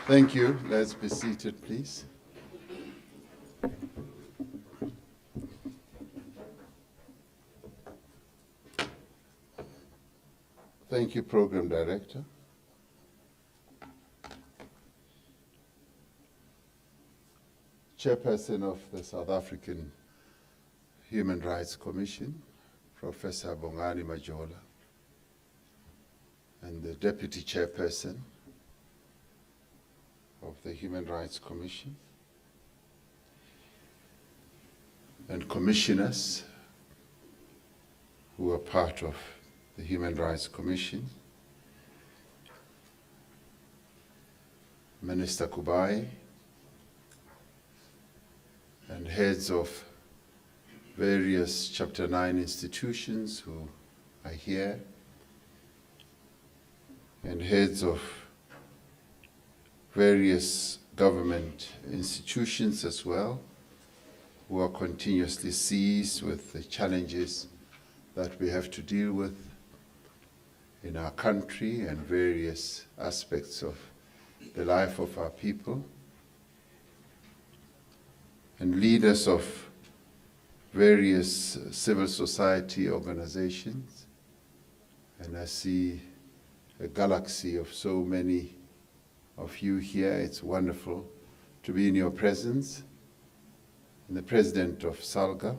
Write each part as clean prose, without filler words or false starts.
Thank you. Let's be seated, please. Thank you, Program Director. Chairperson of the South African Human Rights Commission, Professor Bongani Majola, and the Deputy Chairperson of the Human Rights Commission, and commissioners who are part of the Human Rights Commission, Minister Kubai, and heads of various Chapter 9 institutions who are here, and heads of various government institutions as well, who are continuously seized with the challenges that we have to deal with in our country and various aspects of the life of our people, and leaders of various civil society organizations. And I see a galaxy of so many of you here. It's wonderful to be in your presence. And the President of SAHRC,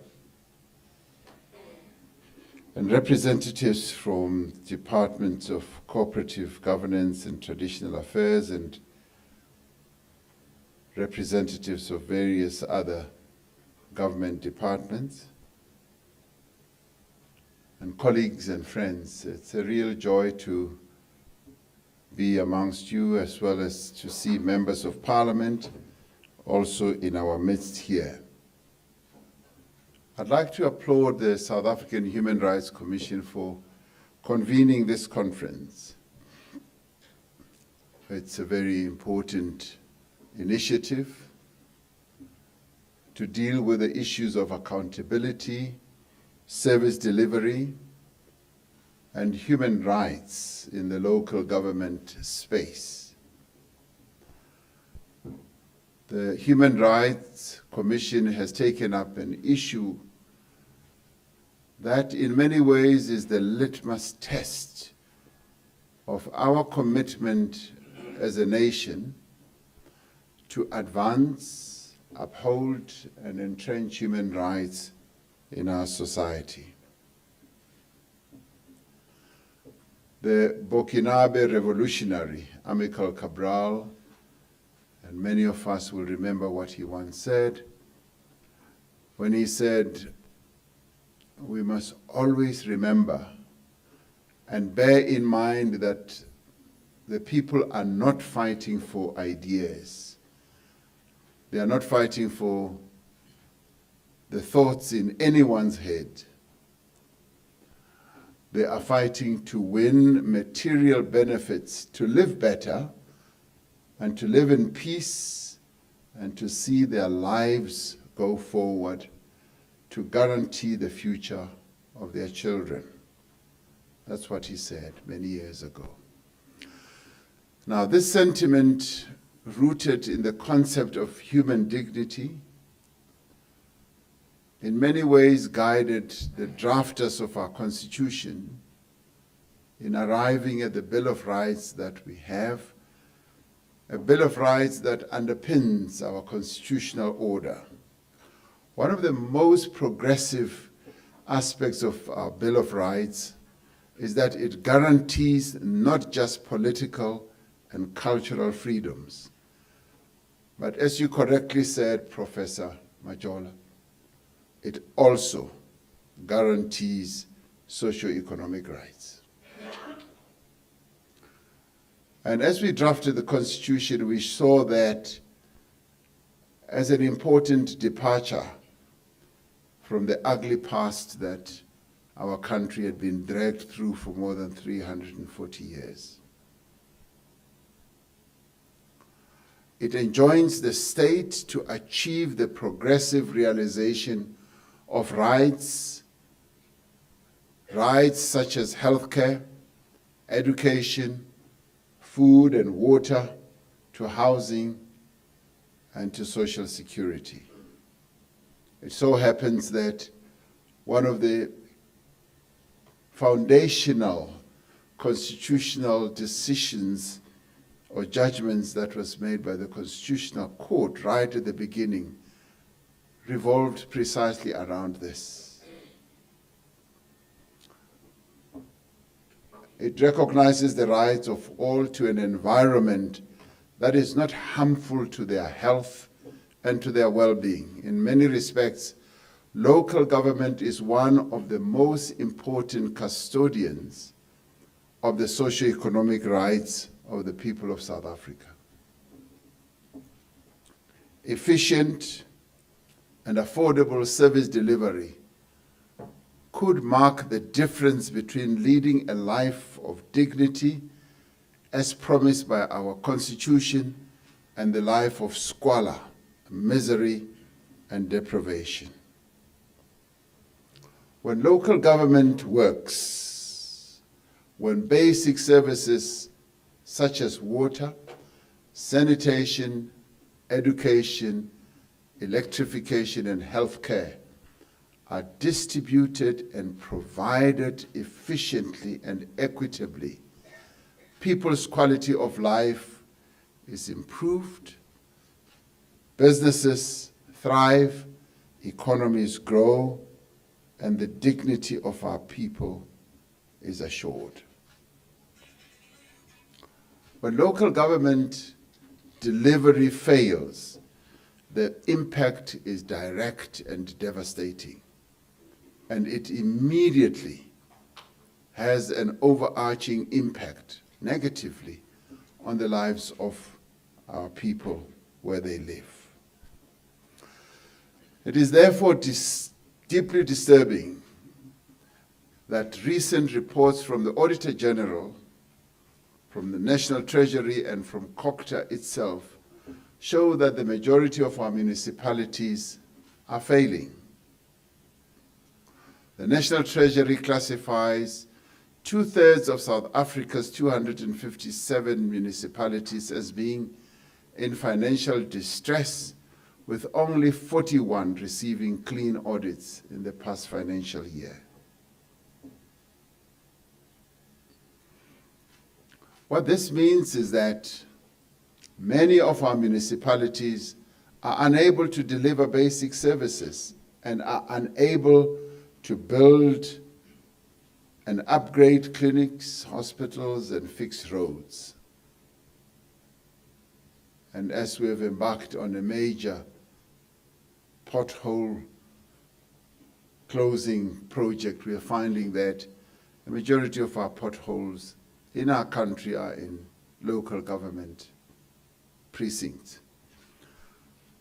and representatives from Departments of Cooperative Governance and Traditional Affairs, and representatives of various other government departments, and colleagues and friends. It's a real joy to be amongst you, as well as to see members of Parliament also in our midst here. I'd like to applaud the South African Human Rights Commission for convening this conference. It's a very important initiative to deal with the issues of accountability, service delivery, and human rights in the local government space. The Human Rights Commission has taken up an issue that in many ways is the litmus test of our commitment as a nation to advance, uphold, and entrench human rights in our society. The Burkinabe revolutionary, Amilcar Cabral, and many of us will remember what he once said, when he said, we must always remember and bear in mind that the people are not fighting for ideas. They are not fighting for the thoughts in anyone's head. They are fighting to win material benefits, to live better, and to live in peace, and to see their lives go forward, to guarantee the future of their children. That's what he said many years ago. Now, this sentiment, rooted in the concept of human dignity, in many ways guided the drafters of our Constitution in arriving at the Bill of Rights that we have, a Bill of Rights that underpins our constitutional order. One of the most progressive aspects of our Bill of Rights is that it guarantees not just political and cultural freedoms, but as you correctly said, Professor Majola, it also guarantees socio-economic rights. And as we drafted the Constitution, we saw that as an important departure from the ugly past that our country had been dragged through for more than 340 years. It enjoins the state to achieve the progressive realization of rights such as healthcare, education, food and water, to housing, and to social security. It so happens that one of the foundational constitutional decisions or judgments that was made by the Constitutional Court right at the beginning revolved precisely around this. It recognizes the rights of all to an environment that is not harmful to their health and to their well-being. In many respects, local government is one of the most important custodians of the socio-economic rights of the people of South Africa. Efficient and affordable service delivery could mark the difference between leading a life of dignity as promised by our Constitution and the life of squalor, misery, and deprivation. When local government works, when basic services such as water, sanitation, education, electrification, and healthcare are distributed and provided efficiently and equitably, people's quality of life is improved, businesses thrive, economies grow, and the dignity of our people is assured. When local government delivery fails, the impact is direct and devastating, and it immediately has an overarching impact negatively on the lives of our people where they live. It is therefore deeply disturbing that recent reports from the Auditor General, from the National Treasury, and from COCTA itself show that the majority of our municipalities are failing. The National Treasury classifies 2/3 of South Africa's 257 municipalities as being in financial distress, with only 41 receiving clean audits in the past financial year. What this means is that many of our municipalities are unable to deliver basic services and are unable to build and upgrade clinics, hospitals, and fix roads. And as we have embarked on a major pothole closing project, we are finding that the majority of our potholes in our country are in local government precincts.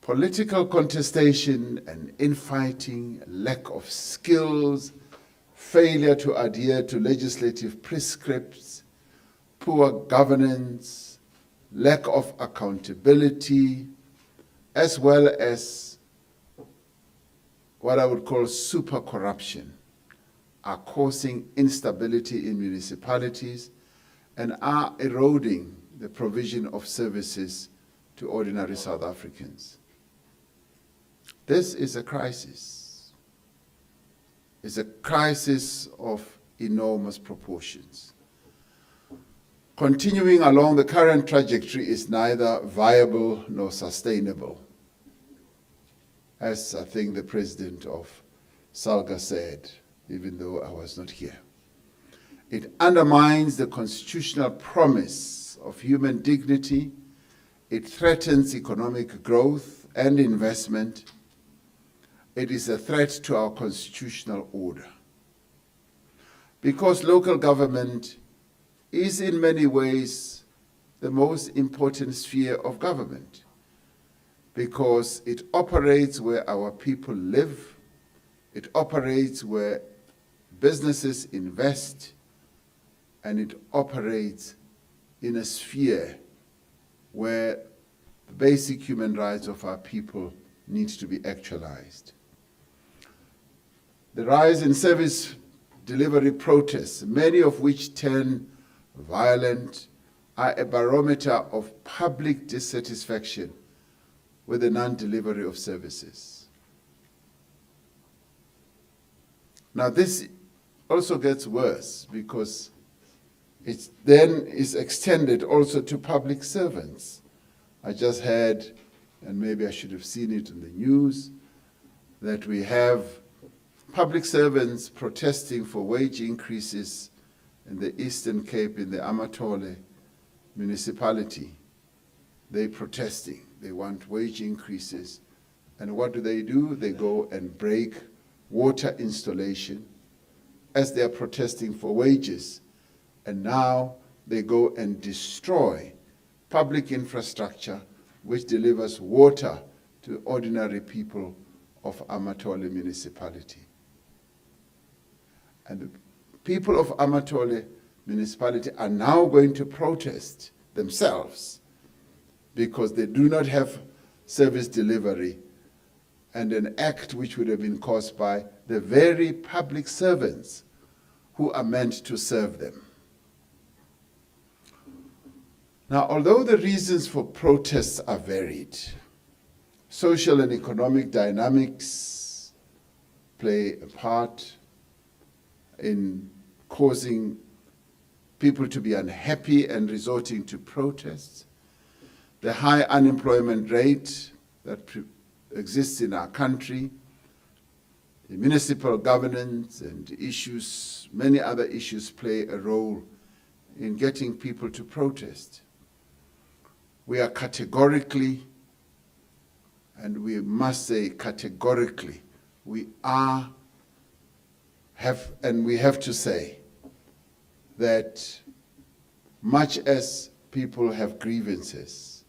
Political contestation and infighting, lack of skills, failure to adhere to legislative prescripts, poor governance, lack of accountability, as well as what I would call super corruption, are causing instability in municipalities and are eroding the provision of services to ordinary South Africans. This is a crisis. It's a crisis of enormous proportions. Continuing along the current trajectory is neither viable nor sustainable, as I think the president of SAHRC said, even though I was not here. It undermines the constitutional promise of human dignity. It threatens economic growth and investment. It is a threat to our constitutional order. Because local government is in many ways the most important sphere of government, because it operates where our people live, it operates where businesses invest, and it operates in a sphere where the basic human rights of our people need to be actualized. The rise in service delivery protests, many of which turn violent are a barometer of public dissatisfaction with the non-delivery of services. Now this also gets worse because it then is extended also to public servants. I just heard, and maybe I should have seen it in the news, that we have public servants protesting for wage increases in the Eastern Cape, in the Amatole municipality. They're protesting. They want wage increases. And what do? They go and break water installation as they are protesting for wages. And now they go and destroy public infrastructure which delivers water to ordinary people of Amatole municipality. And the people of Amatole municipality are now going to protest themselves because they do not have service delivery, and an act which would have been caused by the very public servants who are meant to serve them. Now, although the reasons for protests are varied, social and economic dynamics play a part in causing people to be unhappy and resorting to protests. The high unemployment rate that exists in our country, the municipal governance and issues, many other issues play a role in getting people to protest. We are categorically, and we must say categorically, we have to say that much as people have grievances,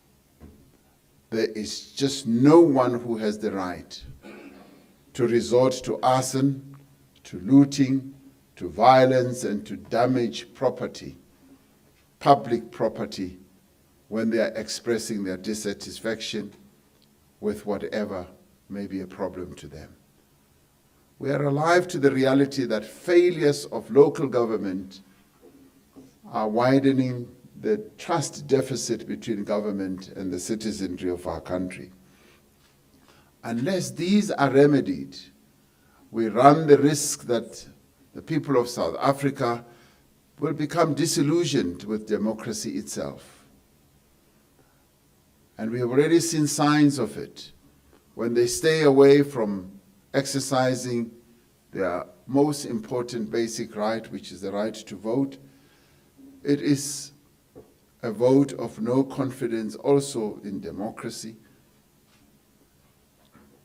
there is just no one who has the right to resort to arson, to looting, to violence, and to damage property, public property, when they are expressing their dissatisfaction with whatever may be a problem to them. We are alive to the reality that failures of local government are widening the trust deficit between government and the citizenry of our country. Unless these are remedied, we run the risk that the people of South Africa will become disillusioned with democracy itself. And we have already seen signs of it. When they stay away from exercising their most important basic right, which is the right to vote, it is a vote of no confidence also in democracy.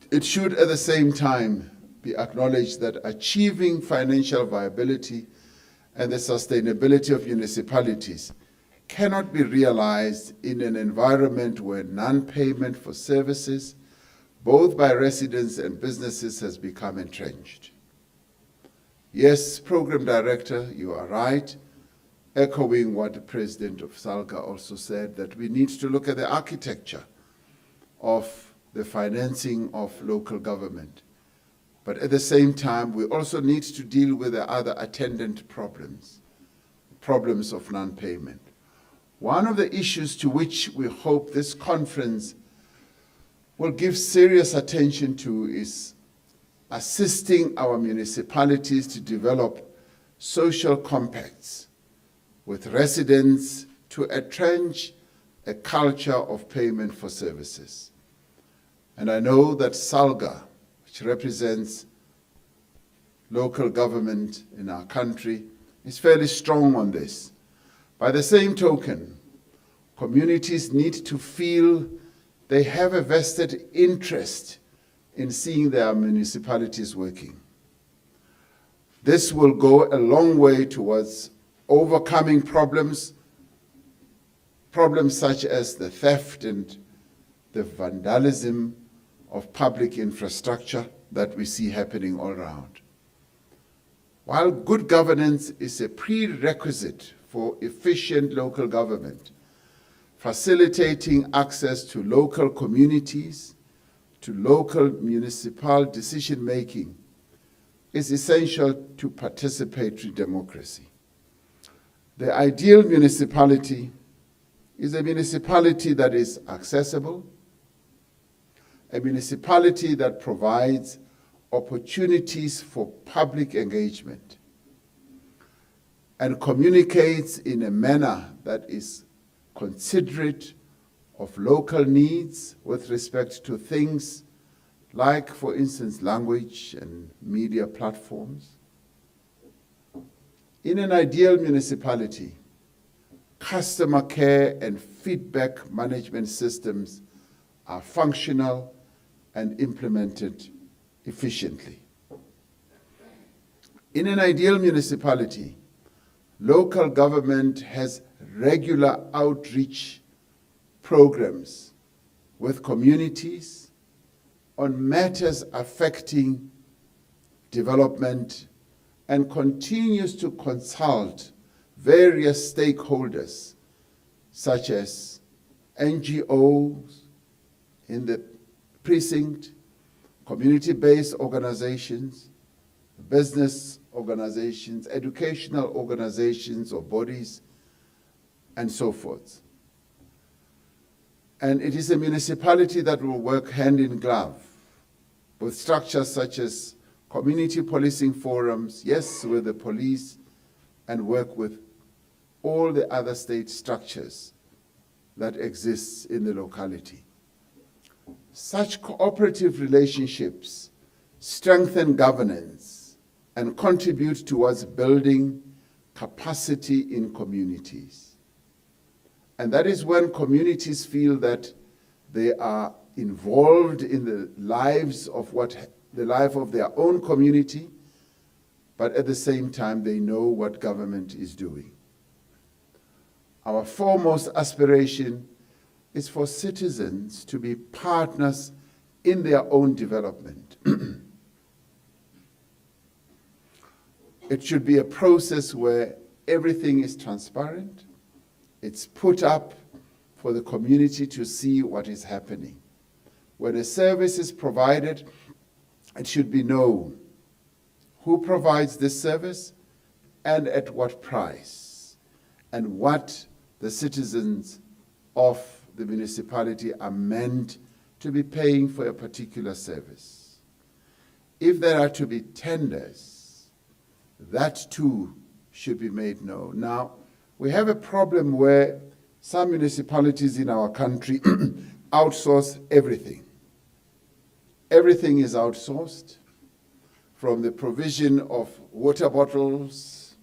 It should at the same time be acknowledged that achieving financial viability and the sustainability of municipalities cannot be realized in an environment where non-payment for services, both by residents and businesses, has become entrenched. Yes, Program Director, you are right, echoing what the President of SAHRC also said, that we need to look at the architecture of the financing of local government. But at the same time, we also need to deal with the other attendant problems of non-payment. One of the issues to which we hope this conference will give serious attention to is assisting our municipalities to develop social compacts with residents to entrench a culture of payment for services. And I know that SAHRC, which represents local government in our country, is fairly strong on this. By the same token, communities need to feel they have a vested interest in seeing their municipalities working. This will go a long way towards overcoming problems such as the theft and the vandalism of public infrastructure that we see happening all around. While good governance is a prerequisite for efficient local government, facilitating access to local communities, to local municipal decision-making is essential to participatory democracy. The ideal municipality is a municipality that is accessible, a municipality that provides opportunities for public engagement and communicates in a manner that is considerate of local needs with respect to things like, for instance, language and media platforms. In an ideal municipality, customer care and feedback management systems are functional and implemented efficiently. In an ideal municipality, local government has regular outreach programs with communities on matters affecting development and continues to consult various stakeholders such as NGOs in the precinct, community-based organizations, business organizations, educational organizations or bodies, and so forth. And it is a municipality that will work hand in glove with structures such as community policing forums, yes, with the police, and work with all the other state structures that exist in the locality. Such cooperative relationships strengthen governance and contribute towards building capacity in communities. And that is when communities feel that they are involved in the lives of the life of their own community, but at the same time they know what government is doing. Our foremost aspiration is for citizens to be partners in their own development. It should be a process where everything is transparent. It's put up for the community to see what is happening. When a service is provided, it should be known who provides this service and at what price, and what the citizens of the municipality are meant to be paying for a particular service. If there are to be tenders, that too should be made known. Now, we have a problem where some municipalities in our country outsource everything. Everything is outsourced, from the provision of water bottles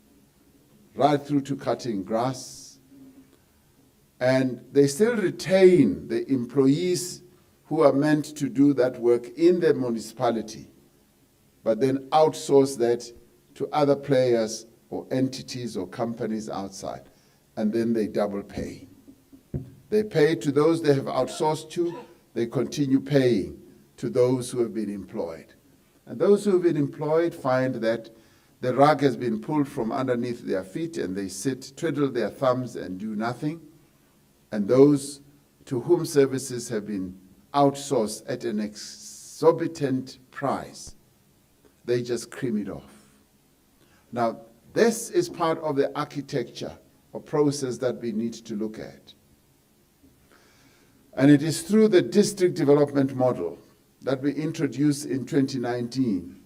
right through to cutting grass. And they still retain the employees who are meant to do that work in the municipality, but then outsource that to other players or entities or companies outside, and then they double pay. They pay to those they have outsourced to, they continue paying to those who have been employed. And those who have been employed find that the rug has been pulled from underneath their feet and they sit, twiddle their thumbs and do nothing. And those to whom services have been outsourced at an exorbitant price, they just cream it off. Now, this is part of the architecture or process that we need to look at. And it is through the district development model that we introduced in 2019,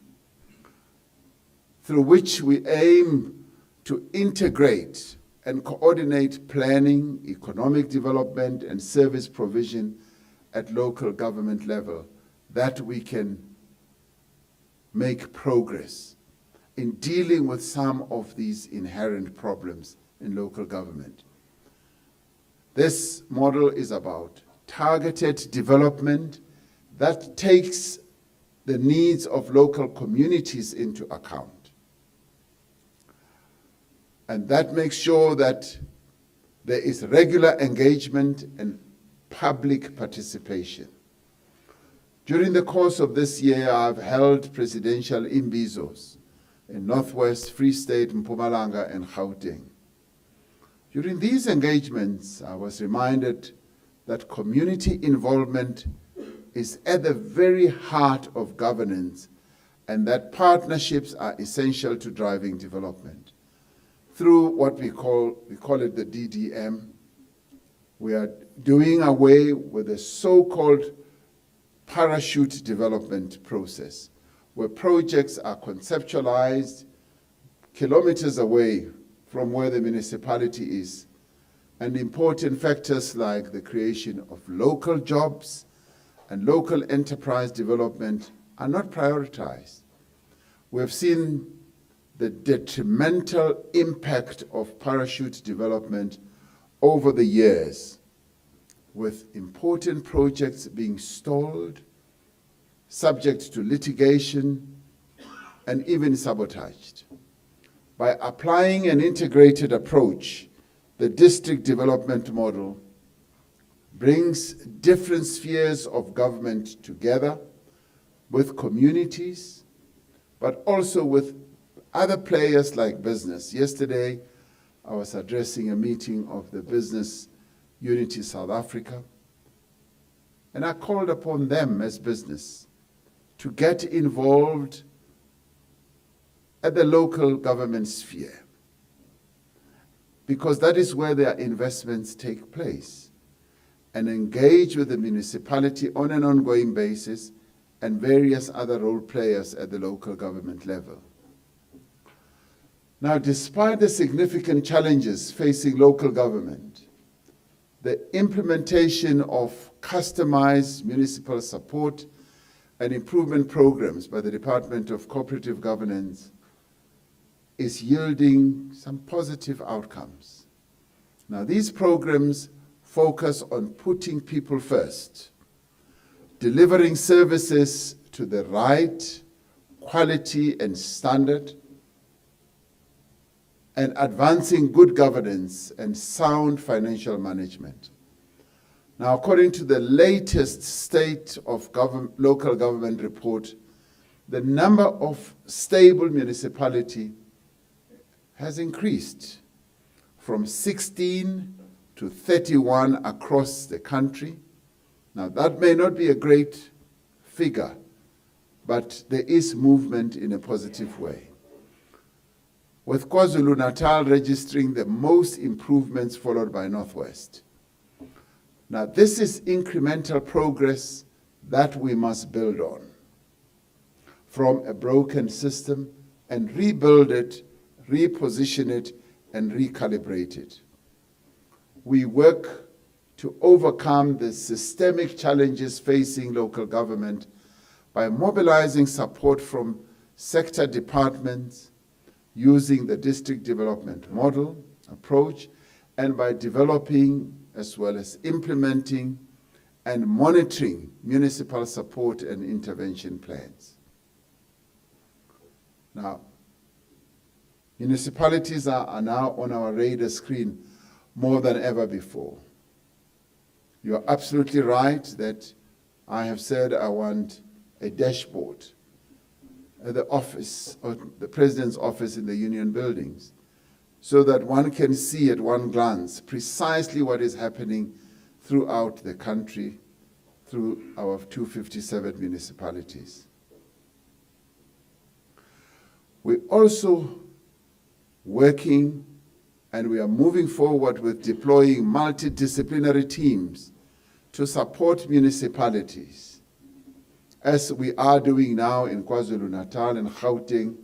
through which we aim to integrate and coordinate planning, economic development, and service provision at local government level, that we can make progress in dealing with some of these inherent problems in local government. This model is about targeted development that takes the needs of local communities into account. And that makes sure that there is regular engagement and public participation. During the course of this year, I've held presidential imbizos in Northwest, Free State, Mpumalanga, and Gauteng. During these engagements, I was reminded that community involvement is at the very heart of governance, and that partnerships are essential to driving development. Through what we call it the DDM, We are doing away with the so-called parachute development process, where projects are conceptualized kilometers away from where the municipality is, and important factors like the creation of local jobs and local enterprise development are not prioritized. We have seen the detrimental impact of parachute development over the years, with important projects being stalled, subject to litigation, and even sabotaged. By applying an integrated approach, the district development model brings different spheres of government together with communities, but also with other players like business. Yesterday, I was addressing a meeting of the Business Unity South Africa, and I called upon them as business to get involved at the local government sphere, because that is where their investments take place, and engage with the municipality on an ongoing basis and various other role players at the local government level. Now, despite the significant challenges facing local government, the implementation of customized municipal support and improvement programs by the Department of Cooperative Governance is yielding some positive outcomes. Now, these programs focus on putting people first, delivering services to the right quality and standard, and advancing good governance and sound financial management. Now, according to the latest State of Local Government report, the number of stable municipalities has increased from 16 to 31 across the country. Now, that may not be a great figure, but there is movement in a positive way, with KwaZulu-Natal registering the most improvements, followed by Northwest. Now, this is incremental progress that we must build on from a broken system and rebuild it, reposition it, and recalibrate it. We work to overcome the systemic challenges facing local government by mobilizing support from sector departments, using the district development model approach, and by developing as well as implementing and monitoring municipal support and intervention plans. Now, municipalities are now on our radar screen more than ever before. You are absolutely right that I have said I want a dashboard at the office, or the President's office in the union buildings, so that one can see at one glance precisely what is happening throughout the country through our 257 municipalities. We're also working, and we are moving forward with deploying multidisciplinary teams to support municipalities, as we are doing now in KwaZulu-Natal and Gauteng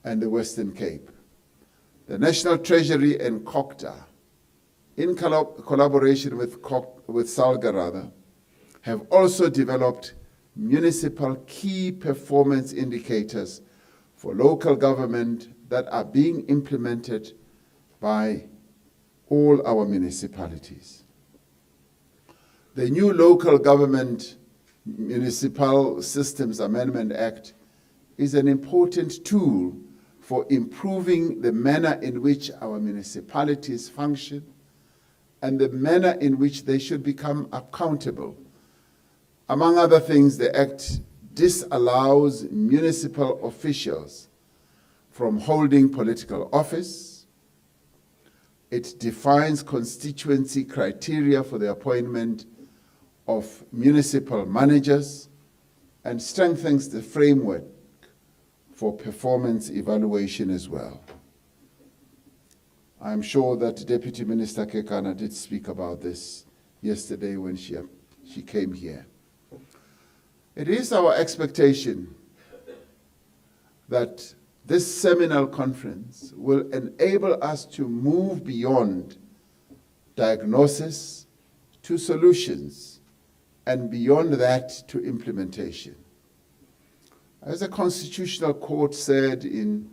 and the Western Cape. The National Treasury and COCTA, in collaboration with SAHRC, have also developed municipal key performance indicators for local government that are being implemented by all our municipalities. The new Local Government Municipal Systems Amendment Act is an important tool for improving the manner in which our municipalities function and the manner in which they should become accountable. Among other things, the Act disallows municipal officials from holding political office. It defines constituency criteria for the appointment of municipal managers and strengthens the framework for performance evaluation as well. I'm sure that Deputy Minister Kekana did speak about this yesterday when she came here. It is our expectation that this seminal conference will enable us to move beyond diagnosis to solutions, and beyond that to implementation. As the Constitutional Court said in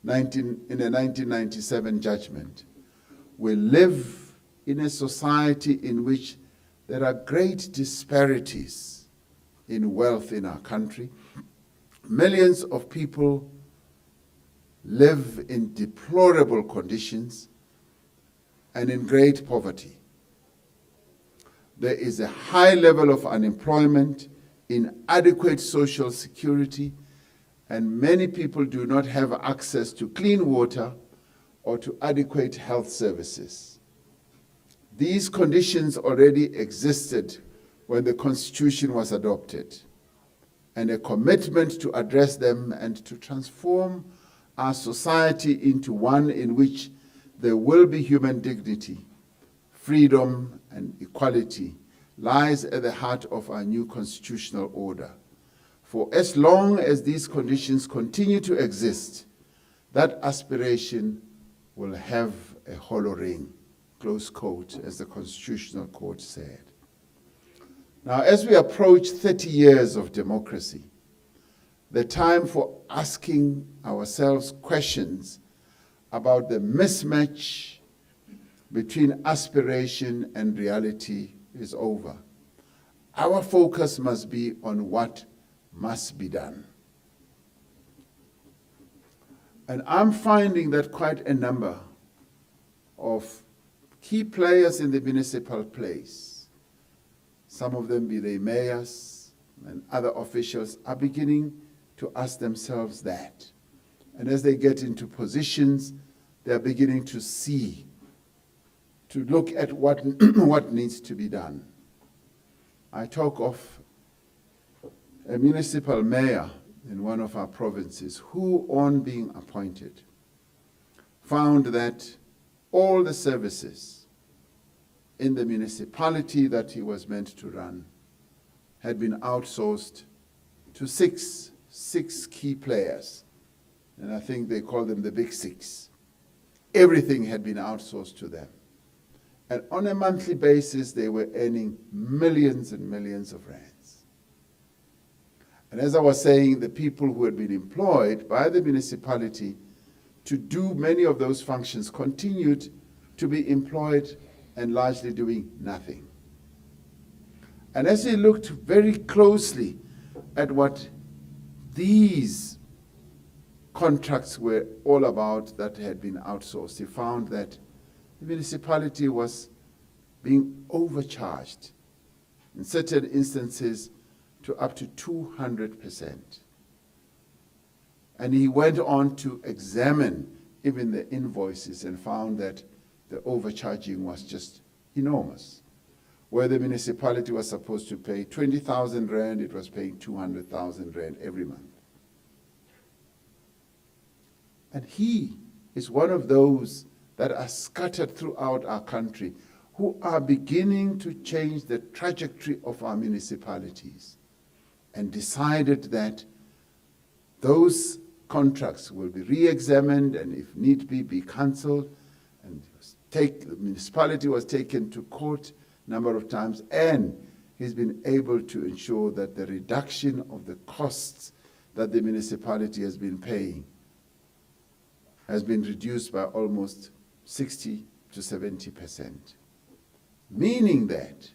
a 1997 judgment, we live in a society in which there are great disparities in wealth in our country. Millions of people live in deplorable conditions and in great poverty. There is a high level of unemployment, inadequate social security, and many people do not have access to clean water or to adequate health services. These conditions already existed when the Constitution was adopted, and a commitment to address them and to transform our society into one in which there will be human dignity, freedom, and equality lies at the heart of our new constitutional order. For as long as these conditions continue to exist, that aspiration will have a hollow ring, close quote, as the Constitutional Court said. Now, as we approach 30 years of democracy, the time for asking ourselves questions about the mismatch between aspiration and reality is over. Our focus must be on what must be done. And I'm finding that quite a number of key players in the municipal place, some of them be they mayors and other officials, are beginning to ask themselves that. And as they get into positions, they're beginning to see, to look at what needs to be done. I talk of a municipal mayor in one of our provinces who, on being appointed, found that all the services in the municipality that he was meant to run had been outsourced to six key players. And I think they call them the Big Six. Everything had been outsourced to them. And on a monthly basis, they were earning millions and millions of rands. And as I was saying, the people who had been employed by the municipality to do many of those functions continued to be employed and largely doing nothing. And as he looked very closely at what these contracts were all about that had been outsourced, he found that the municipality was being overcharged, in certain instances to up to 200%. And he went on to examine even the invoices and found that the overcharging was just enormous. Where the municipality was supposed to pay 20,000 rand, it was paying 200,000 rand every month. And he is one of those that are scattered throughout our country who are beginning to change the trajectory of our municipalities, and decided that those contracts will be re-examined and if need be cancelled. And the municipality was taken to court a number of times, and he's been able to ensure that the reduction of the costs that the municipality has been paying has been reduced by almost 60 to 70%. Meaning that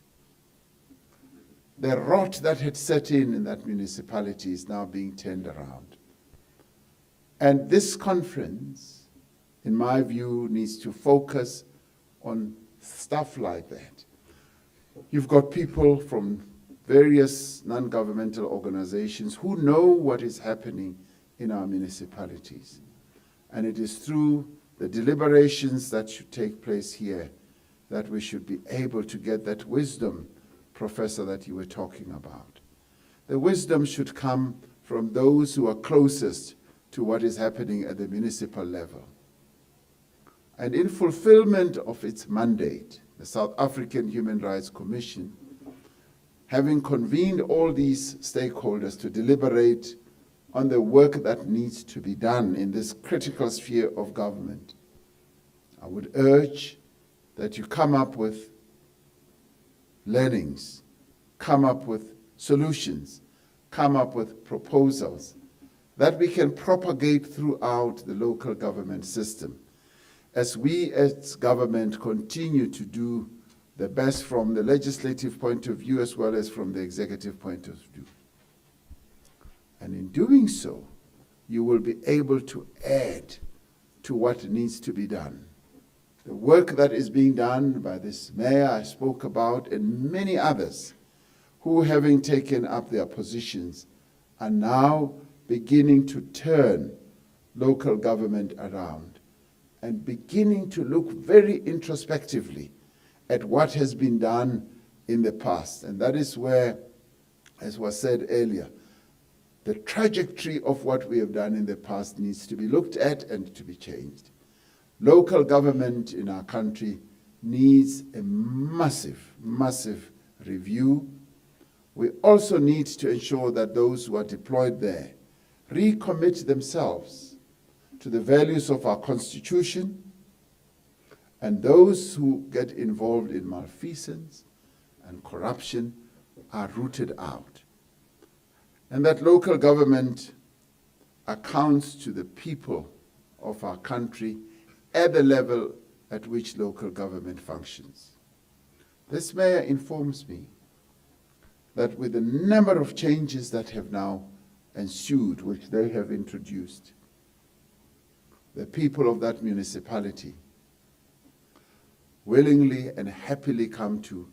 the rot that had set in that municipality is now being turned around. And this conference, in my view, needs to focus on stuff like that. You've got people from various non-governmental organizations who know what is happening in our municipalities. And it is through the deliberations that should take place here that we should be able to get that wisdom, Professor, that you were talking about. The wisdom should come from those who are closest to what is happening at the municipal level. And in fulfillment of its mandate, the South African Human Rights Commission, having convened all these stakeholders to deliberate on the work that needs to be done in this critical sphere of government, I would urge that you come up with learnings, come up with solutions, come up with proposals that we can propagate throughout the local government system as we as government continue to do the best from the legislative point of view as well as from the executive point of view. And in doing so, you will be able to add to what needs to be done. The work that is being done by this mayor I spoke about and many others who, having taken up their positions, are now beginning to turn local government around and beginning to look very introspectively at what has been done in the past. And that is where, as was said earlier, the trajectory of what we have done in the past needs to be looked at and to be changed. Local government in our country needs a massive, massive review. We also need to ensure that those who are deployed there recommit themselves to the values of our Constitution, and those who get involved in malfeasance and corruption are rooted out. And that local government accounts to the people of our country at the level at which local government functions. This mayor informs me that with the number of changes that have now ensued, which they have introduced, the people of that municipality willingly and happily come to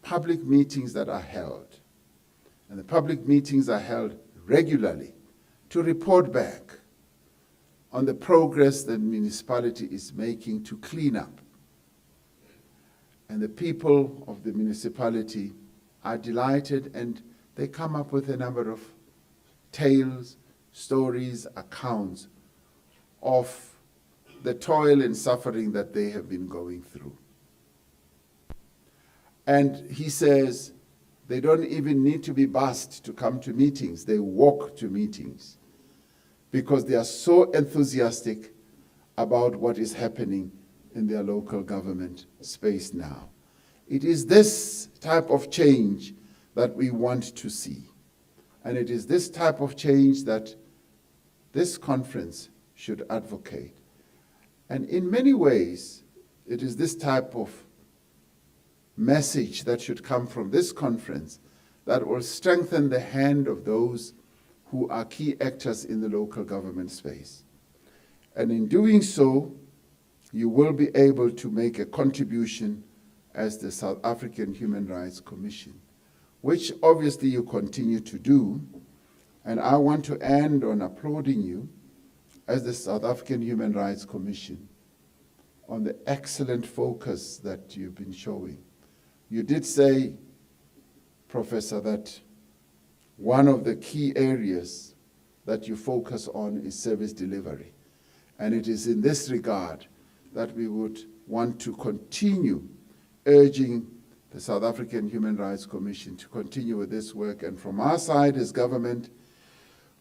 public meetings that are held. And the public meetings are held regularly to report back on the progress the municipality is making to clean up. And the people of the municipality are delighted, and they come up with a number of tales, stories, accounts of the toil and suffering that they have been going through. And he says they don't even need to be bused to come to meetings. They walk to meetings because they are so enthusiastic about what is happening in their local government space now. It is this type of change that we want to see. And it is this type of change that this conference should advocate. And in many ways, it is this type of message that should come from this conference that will strengthen the hand of those who are key actors in the local government space. And in doing so, you will be able to make a contribution as the South African Human Rights Commission, which obviously you continue to do. And I want to end on applauding you as the South African Human Rights Commission on the excellent focus that you've been showing. You did say, Professor, that one of the key areas that you focus on is service delivery. And it is in this regard that we would want to continue urging the South African Human Rights Commission to continue with this work. And from our side as government,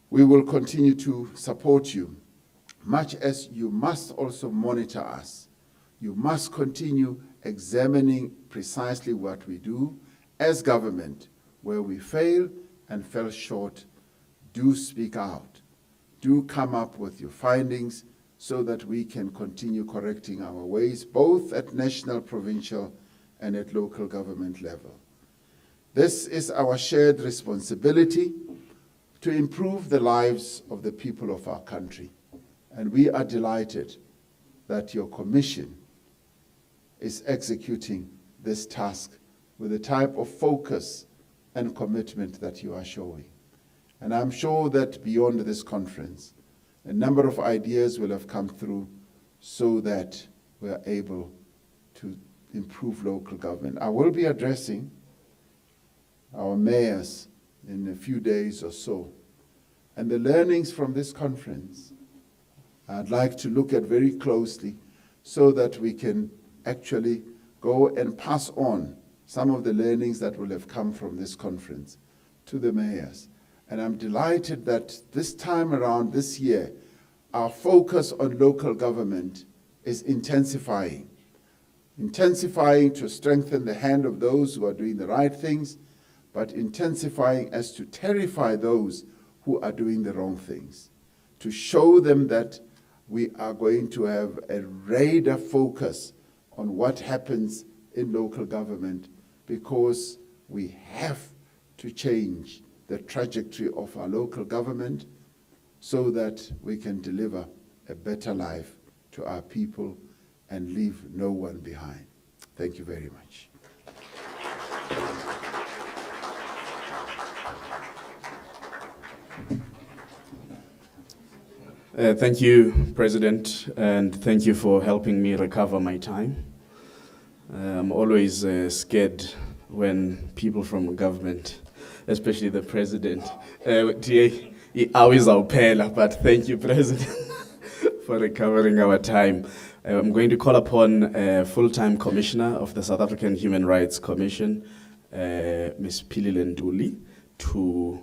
we will continue to support you, much as you must also monitor us. You must continue examining precisely what we do as government. Where we fail and fell short, do speak out. Do come up with your findings so that we can continue correcting our ways, both at national, provincial, and at local government level. This is our shared responsibility to improve the lives of the people of our country. And we are delighted that your commission is executing this task with the type of focus and commitment that you are showing. And I'm sure that beyond this conference, a number of ideas will have come through so that we are able to improve local government. I will be addressing our mayors in a few days or so. And the learnings from this conference, I'd like to look at very closely so that we can actually go and pass on some of the learnings that will have come from this conference to the mayors. And I'm delighted that this time around this year, our focus on local government is intensifying to strengthen the hand of those who are doing the right things, but intensifying as to terrify those who are doing the wrong things, to show them that we are going to have a radar focus on what happens in local government, because we have to change the trajectory of our local government so that we can deliver a better life to our people and leave no one behind. Thank you very much. Thank you, President, and thank you for helping me recover my time. I'm always scared when people from government, especially the President, always but thank you, President, for recovering our time. I'm going to call upon full-time Commissioner of the South African Human Rights Commission, Ms. Philile Ntuli, to